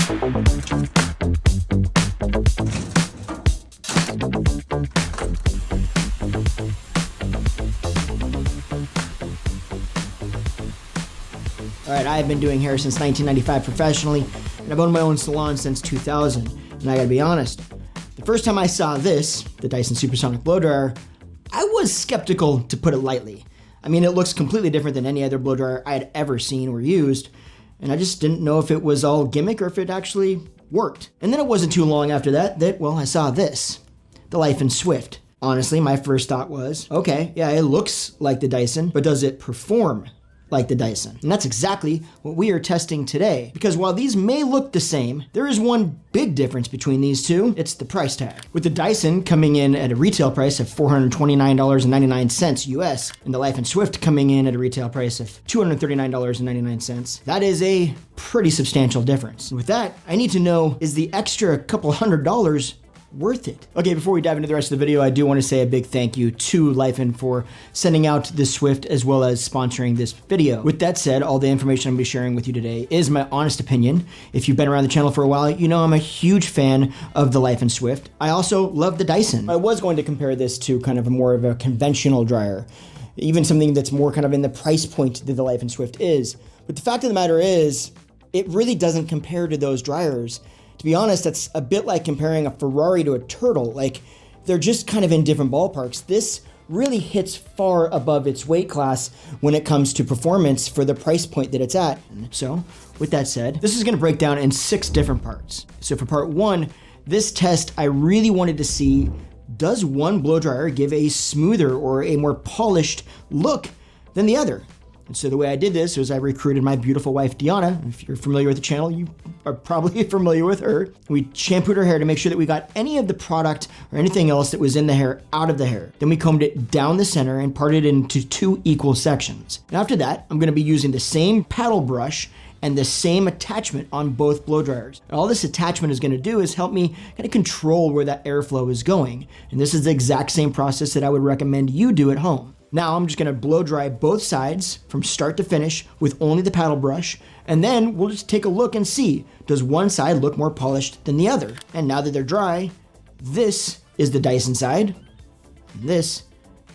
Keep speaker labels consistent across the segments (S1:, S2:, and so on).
S1: All right, I have been doing hair since 1995 professionally, and I've owned my own salon since 2000. And I gotta be honest, the first time I saw this, the Dyson Supersonic blow dryer, I was skeptical, to put it lightly. I mean, it looks completely different than any other blow dryer I had ever seen or used, and I just didn't know if it was all gimmick or if it actually worked. And then it wasn't too long after that, well, I saw this, the Laifen Swift. Honestly, my first thought was, okay, yeah, it looks like the Dyson, but does it perform like the Dyson? And that's exactly what we are testing today. Because while these may look the same, there is one big difference between these two. It's the price tag. With the Dyson coming in at a retail price of $429.99 US, and the Laifen Swift coming in at a retail price of $239.99, that is a pretty substantial difference. And with that, I need to know, is the extra couple $100 worth it? Okay, before we dive into the rest of the video, I do want to say a big thank you to Laifen for sending out this Swift as well as sponsoring this video. With that said, all the information I'm going to be sharing with you today is my honest opinion. If you've been around the channel for a while, you know I'm a huge fan of the Laifen Swift. I also love the Dyson. I was going to compare this to kind of more of a conventional dryer, even something that's more kind of in the price point that the Laifen Swift is. But the fact of the matter is, it really doesn't compare to those dryers. To be honest, that's a bit like comparing a Ferrari to a turtle. Like, they're just kind of in different ballparks. This really hits far above its weight class when it comes to performance for the price point that it's at. So, with that said, this is gonna break down in 6 different parts. So for part 1, this test, I really wanted to see, does one blow dryer give a smoother or a more polished look than the other? And so the way I did this was I recruited my beautiful wife, Deanna. If you're familiar with the channel, you are probably familiar with her. We shampooed her hair to make sure that we got any of the product or anything else that was in the hair out of the hair. Then we combed it down the center and parted it into 2 equal sections. And after that, I'm gonna be using the same paddle brush and the same attachment on both blow dryers. And all this attachment is gonna do is help me kind of control where that airflow is going. And this is the exact same process that I would recommend you do at home. Now I'm just gonna blow dry both sides from start to finish with only the paddle brush, and then we'll just take a look and see, does one side look more polished than the other? And now that they're dry, this is the Dyson side, and this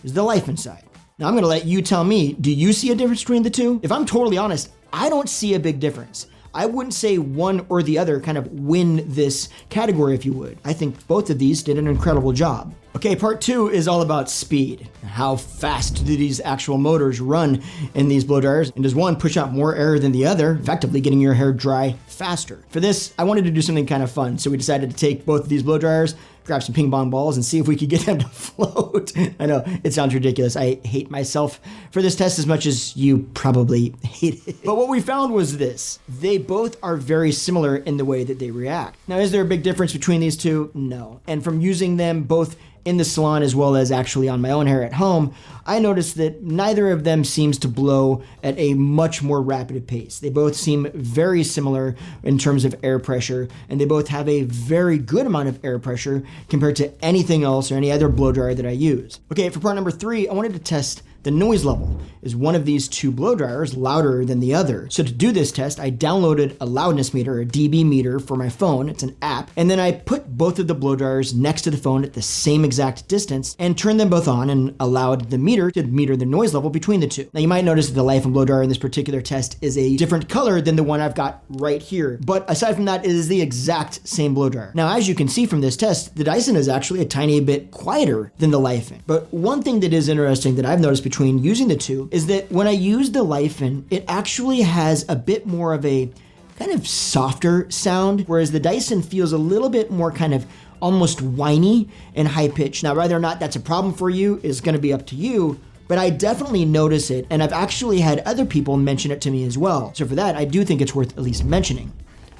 S1: is the Laifen side. Now I'm gonna let you tell me, do you see a difference between the two? If I'm totally honest, I don't see a big difference. I wouldn't say one or the other kind of win this category, if you would. I think both of these did an incredible job. Okay, part 2 is all about speed. How fast do these actual motors run in these blow dryers? And does one push out more air than the other, effectively getting your hair dry faster? For this, I wanted to do something kind of fun. So we decided to take both of these blow dryers, grab some ping pong balls, and see if we could get them to float. I know, it sounds ridiculous. I hate myself for this test as much as you probably hate it. But what we found was this. They both are very similar in the way that they react. Now, is there a big difference between these two? No. And from using them both in the salon as well as actually on my own hair at home, I noticed that neither of them seems to blow at a much more rapid pace. They both seem very similar in terms of air pressure, and they both have a very good amount of air pressure compared to anything else or any other blow dryer that I use. Okay, for part number 3, I wanted to test the noise level. Is one of these 2 blow dryers louder than the other? So to do this test, I downloaded a loudness meter, a dB meter for my phone. It's an app. And then I put both of the blow dryers next to the phone at the same exact distance and turned them both on and allowed the meter to meter the noise level between the 2. Now you might notice that the Laifen blow dryer in this particular test is a different color than the one I've got right here. But aside from that, it is the exact same blow dryer. Now, as you can see from this test, the Dyson is actually a tiny bit quieter than the Laifen. But one thing that is interesting that I've noticed between using the two is that when I use the Laifen, it actually has a bit more of a kind of softer sound, whereas the Dyson feels a little bit more kind of almost whiny and high pitched. Now, whether or not that's a problem for you is gonna be up to you, but I definitely notice it, and I've actually had other people mention it to me as well. So for that, I do think it's worth at least mentioning.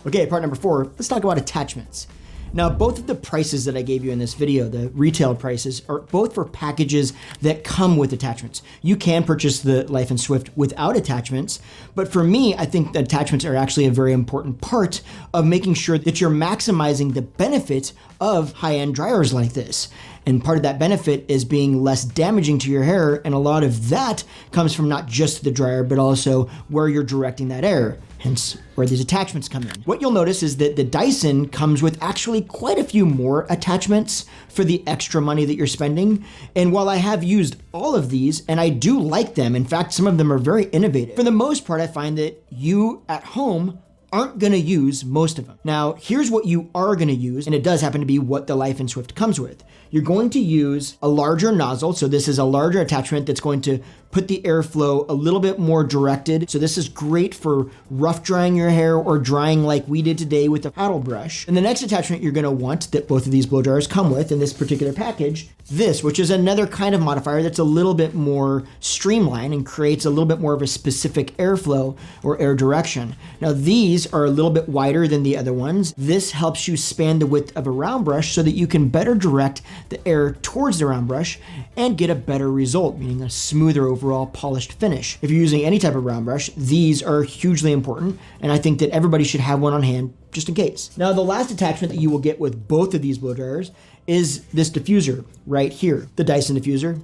S1: Okay, part number 4, let's talk about attachments. Now, both of the prices that I gave you in this video, the retail prices, are both for packages that come with attachments. You can purchase the Laifen Swift without attachments, but for me, I think the attachments are actually a very important part of making sure that you're maximizing the benefit of high-end dryers like this. And part of that benefit is being less damaging to your hair, and a lot of that comes from not just the dryer, but also where you're directing that air. hence where these attachments come in. What you'll notice is that the Dyson comes with actually quite a few more attachments for the extra money that you're spending. And while I have used all of these, and I do like them, in fact, some of them are very innovative, for the most part, I find that you at home aren't gonna use most of them. Now, here's what you are gonna use, and it does happen to be what the Laifen Swift comes with. You're going to use a larger nozzle, so this is a larger attachment that's going to put the airflow a little bit more directed. So this is great for rough drying your hair or drying like we did today with the paddle brush. And the next attachment you're gonna want that both of these blow dryers come with in this particular package, this, which is another kind of modifier that's a little bit more streamlined and creates a little bit more of a specific airflow or air direction. Now these are a little bit wider than the other ones. This helps you span the width of a round brush so that you can better direct the air towards the round brush and get a better result, meaning a smoother overall polished finish. If you're using any type of round brush, these are hugely important, and I think that everybody should have one on hand just in case. Now, the last attachment that you will get with both of these blow dryers is this diffuser right here, the Dyson diffuser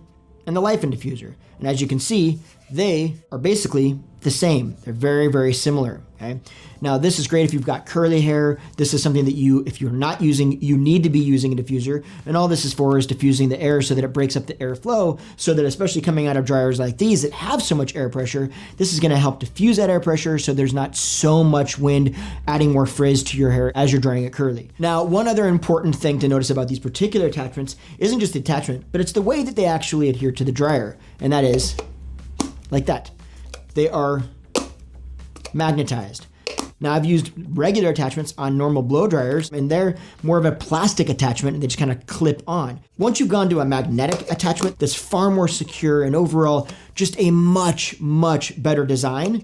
S1: and the Laifen diffuser. And as you can see, they are basically the same. They're very, very similar, okay? Now, this is great if you've got curly hair. This is something that you, if you're not using, you need to be using a diffuser. And all this is for is diffusing the air so that it breaks up the airflow, so that especially coming out of dryers like these that have so much air pressure, this is gonna help diffuse that air pressure so there's not so much wind adding more frizz to your hair as you're drying it curly. Now, one other important thing to notice about these particular attachments isn't just the attachment, but it's the way that they actually adhere to the dryer. And that is like that. They are magnetized. Now, I've used regular attachments on normal blow dryers, and they're more of a plastic attachment, and they just kind of clip on. Once you've gone to a magnetic attachment that's far more secure and overall just a much, much better design,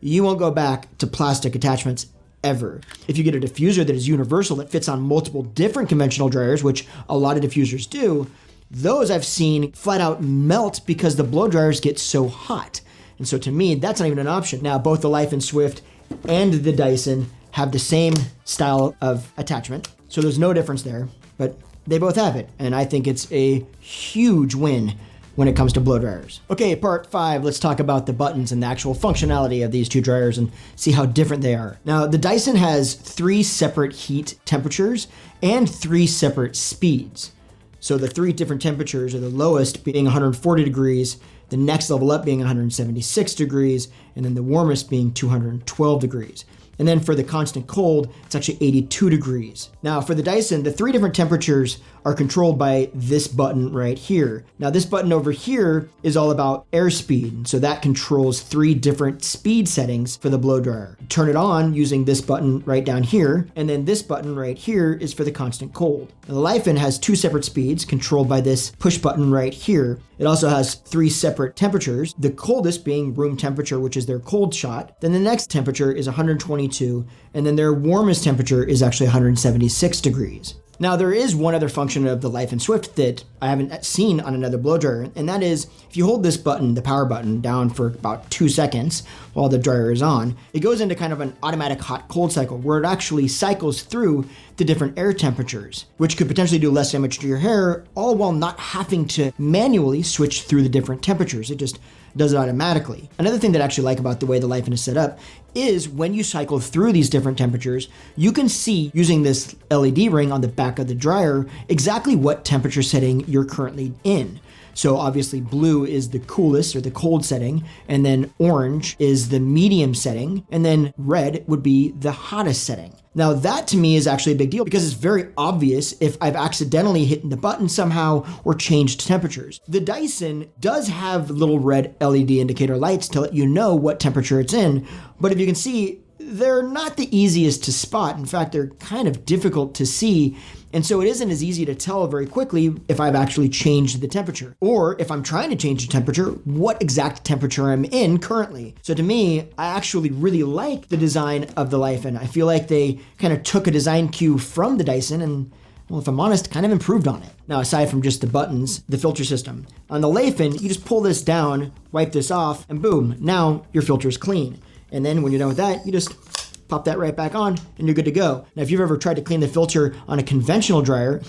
S1: you won't go back to plastic attachments ever. If you get a diffuser that is universal, that fits on multiple different conventional dryers, which a lot of diffusers do, those I've seen flat out melt because the blow dryers get so hot. And so to me, that's not even an option. Now, both the Laifen Swift and the Dyson have the same style of attachment, so there's no difference there, but they both have it, and I think it's a huge win when it comes to blow dryers. Okay, part 5, let's talk about the buttons and the actual functionality of these two dryers and see how different they are. Now, the Dyson has 3 separate heat temperatures and 3 separate speeds. So the 3 different temperatures are the lowest being 140 degrees, the next level up being 176 degrees, and then the warmest being 212 degrees. And then for the constant cold, it's actually 82 degrees. Now for the Dyson, the 3 different temperatures are controlled by this button right here. Now this button over here is all about airspeed. So that controls 3 different speed settings for the blow dryer. Turn it on using this button right down here. And then this button right here is for the constant cold. Now the Laifen has 2 separate speeds controlled by this push button right here. It also has 3 separate temperatures, the coldest being room temperature, which is their cold shot. Then the next temperature is 122, and then their warmest temperature is actually 176 degrees. Now there is one other function of the Laifen Swift that I haven't seen on another blow dryer, and that is if you hold this button, the power button, down for about 2 seconds while the dryer is on, it goes into kind of an automatic hot-cold cycle where it actually cycles through the different air temperatures, which could potentially do less damage to your hair, all while not having to manually switch through the different temperatures. It just does it automatically. Another thing that I actually like about the way the Laifen is set up is when you cycle through these different temperatures, you can see using this LED ring on the back of the dryer exactly what temperature setting you're currently in. So obviously blue is the coolest or the cold setting, and then orange is the medium setting, and then red would be the hottest setting. Now that to me is actually a big deal because it's very obvious if I've accidentally hit the button somehow or changed temperatures. The Dyson does have little red LED indicator lights to let you know what temperature it's in, but if you can see, they're not the easiest to spot. In fact, they're kind of difficult to see. And so it isn't as easy to tell very quickly if I've actually changed the temperature, or if I'm trying to change the temperature, what exact temperature I'm in currently. So to me, I actually really like the design of the Laifen. I feel like they kind of took a design cue from the Dyson and, well, if I'm honest, kind of improved on it. Now, aside from just the buttons, the filter system. On the Laifen, you just pull this down, wipe this off, and boom, now your filter is clean. And then when you're done with that, you just pop that right back on, and you're good to go. Now, if you've ever tried to clean the filter on a conventional dryer,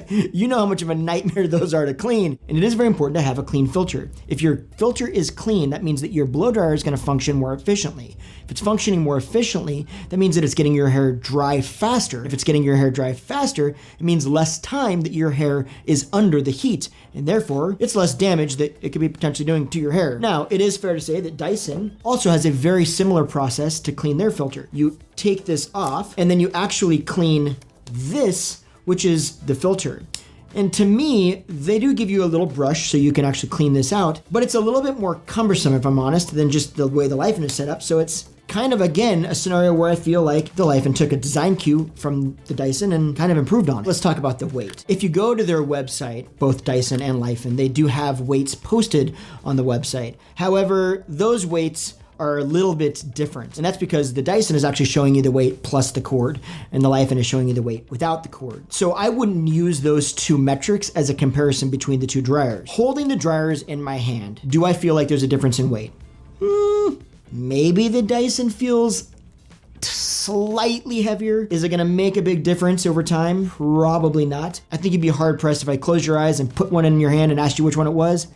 S1: you know how much of a nightmare those are to clean. And it is very important to have a clean filter. If your filter is clean, that means that your blow dryer is going to function more efficiently. If it's functioning more efficiently, that means that it's getting your hair dry faster. If it's getting your hair dry faster, it means less time that your hair is under the heat, and therefore it's less damage that it could be potentially doing to your hair. Now, it is fair to say that Dyson also has a very similar process to clean their filter. You take this off, and then you actually clean this, which is the filter. And to me, they do give you a little brush so you can actually clean this out, but it's a little bit more cumbersome, if I'm honest, than just the way the Laifen is set up. So it's kind of, again, a scenario where I feel like the Laifen took a design cue from the Dyson and kind of improved on it. Let's talk about the weight. If you go to their website, both Dyson and Laifen, they do have weights posted on the website. However, those weights are a little bit different. And that's because the Dyson is actually showing you the weight plus the cord, and the Laifen is showing you the weight without the cord. So I wouldn't use those two metrics as a comparison between the two dryers. Holding the dryers in my hand, do I feel like there's a difference in weight? Maybe the Dyson feels slightly heavier. Is it gonna make a big difference over time? Probably not. I think you'd be hard pressed if I closed your eyes and put one in your hand and asked you which one it was.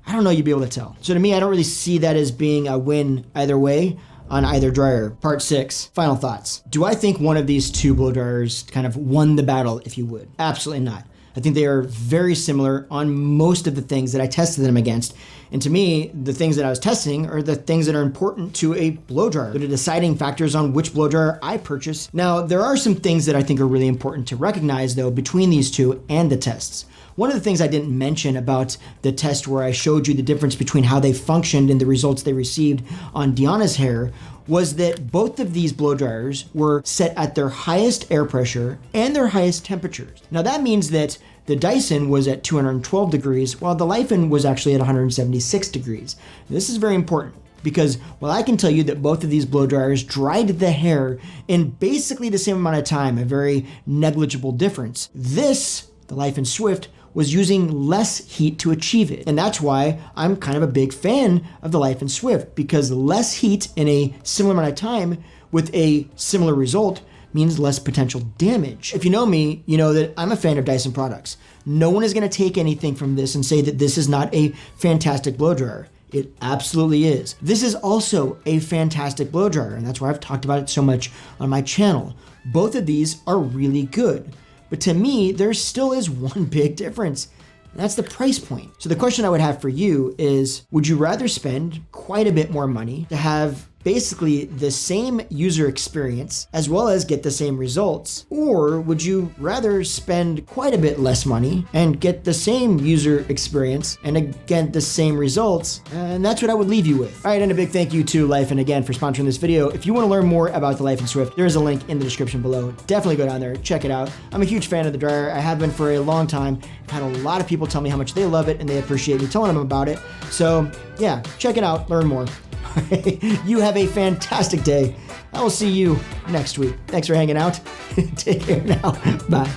S1: I don't know you'd be able to tell. So to me, I don't really see that as being a win either way on either dryer. Part 6, final thoughts. Do I think one of these two blow dryers kind of won the battle, if you would? Absolutely not. I think they are very similar on most of the things that I tested them against. And to me, the things that I was testing are the things that are important to a blow dryer. They're the deciding factors on which blow dryer I purchase. Now, there are some things that I think are really important to recognize, though, between these two and the tests. One of the things I didn't mention about the test where I showed you the difference between how they functioned and the results they received on Deanna's hair was that both of these blow dryers were set at their highest air pressure and their highest temperatures. Now that means that the Dyson was at 212 degrees while the Laifen was actually at 176 degrees. This is very important because while I can tell you that both of these blow dryers dried the hair in basically the same amount of time, a very negligible difference, this, the Laifen Swift, was using less heat to achieve it. And that's why I'm kind of a big fan of the Laifen Swift, because less heat in a similar amount of time with a similar result means less potential damage. If you know me, you know that I'm a fan of Dyson products. No one is gonna take anything from this and say that this is not a fantastic blow dryer. It absolutely is. This is also a fantastic blow dryer, and that's why I've talked about it so much on my channel. Both of these are really good. But to me, there still is one big difference, and that's the price point. So the question I would have for you is, would you rather spend quite a bit more money to have basically the same user experience as well as get the same results? Or would you rather spend quite a bit less money and get the same user experience and again the same results? And that's what I would leave you with. All right, and a big thank you to Laifen again for sponsoring this video. If you want to learn more about the Laifen Swift, there is a link in the description below. Definitely go down there, check it out. I'm a huge fan of the dryer. I have been for a long time. I've had a lot of people tell me how much they love it and they appreciate me telling them about it. So yeah, check it out, learn more. You have a fantastic day. I will see you next week. Thanks for hanging out. Take care now. Bye.